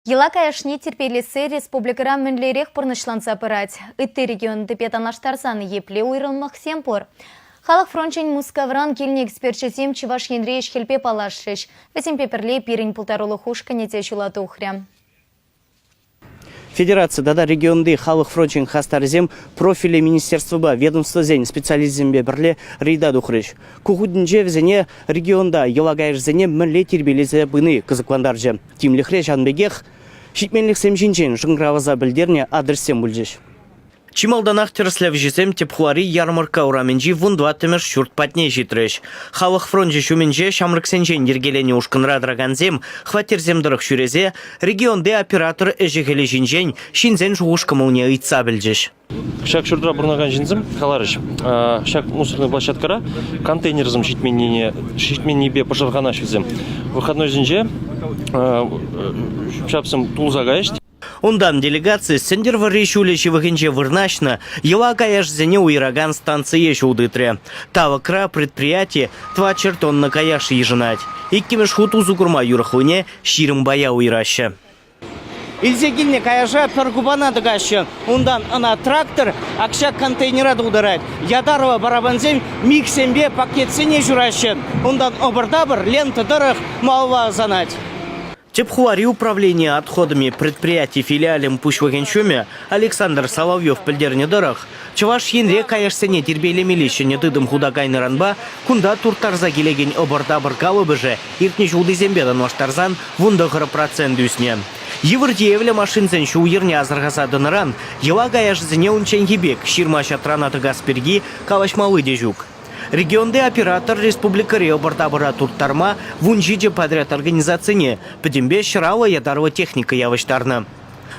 Ела каяшне терпелесі республикара мінлерек пұрнышланса пырать. Үтті регион депетанаштарсан епле уйрылмақ семпор. Халық фрончен мускавран келіне экспертшесем Чуваш Енрейш хелпе палашшыш. Весем пеперле пирень пултарулы хушка нете шулаты ухря. Федерация дада регионды халық фрончен хастарзем профили министерства ба ведомство зен специализмбе бірле рейда духрыш. Кухуднже взене регионда елагайш зене мінле тербелезе быны кызыкландаржы. Тимлихре жанбегех шитменлік семжинчен жыңграваза білдерне адресем бүлжеш. Чималданах терслев жесем тепхуари ярмарка ураменжи вундва темеш шурт патне житреш. Халық фронжи шуменже шамрыксенжен ергелене ушкынра драганзем, хватерзем дырық шурезе, регионде оператор эжегеле жинжен, шинзен жуғушкамылне ыйтса білжеш. Шак шурдра бурнаган жинзем, халарыш. Шак мусорный площадкара, контейнерзем шитменнебе пожаргана швизем. Выходной жинже, шапсым тулзагайшт. Ондан делегация сендерва решулечи вагенже вырначно, ела каяш зене уираган станции шудытре. Тавакра предприятие тва чертон каяш еженать. Иккимеш хуту зугурма юрахуне ширым бая уираща. Ильзегильне каяжа пергубана дыгаща. Ондан ана трактор акша контейнера ударать. Ядарова барабанзем миксембе пакетсене жураща. Ондан обырдабыр лента дырых малва занать. Тепхуари управления отходами предприятий филиалем Пушвагенчуме Александр Соловьев пельдерне дырах. Чуваш Енре каяшсене тербейле милище дыдым худагайны ранба, кунда туртарза келеген обырдабыр калыбыже, иртне жуды зембедан ваштарзан вундығыры процент үсне. Евырдеевле машинцен шу ерне азырғаса дыныран, ела каяшсене унчен ебек, ширма шатранаты гасперги калашмалы дежук. Регионде оператор республикари обырдабыра турттарма вунжиде подряд организацияне, пөдембе шыралы ядарова техника явыштарны.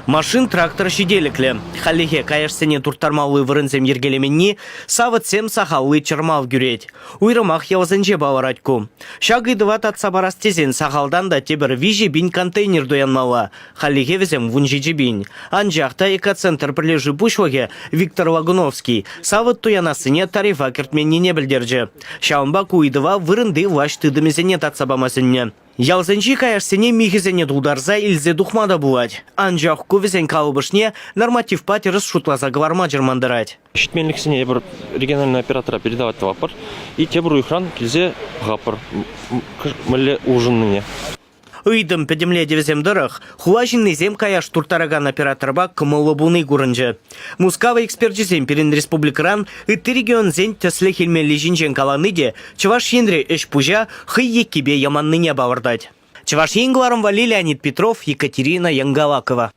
Машин трактор шиделіклі. Халихе каяшсене турттармалы вырынзем ергелеменни, савытсем сахаллы чырмал гюреть. Уйрымах явызынже баларатку. Шагыдыва татса барастезен сахалдан да тебір вижи бин контейнер доянмала. Халихе візем вунжиде бин. Анжақта экоцентр прилежи Пушваге Виктор Лагуновский. Савыт туянасыне тарифа кертменне не білдерже. Шаумба куйдыва вырынды ваштыдымезене татса бамасыне. Ялзенчи каяшсене михизене дулдарза илзе духмада булать. Анжақ кувезен калыбышне норматив патерыс шутлаза гварма жермандырать. Шитменліксіне бір региональный оператора передавать вапыр, и тебір уйхран келзе ғапыр, мүлі ужынныне. Уйдым педемле девзем дырых, хуажинный зем каяш туртараган операторба кымылы буны гурынжы. Мускава экспертизем перен республикаран, ытты регион зен төсле хелмелі жинжен каланыде, Чуваш Енре эш пужа хый еккебе яманныне бавырдать. Чуваш Енгларым Вали Леонид Петров, Екатерина Янгалакова.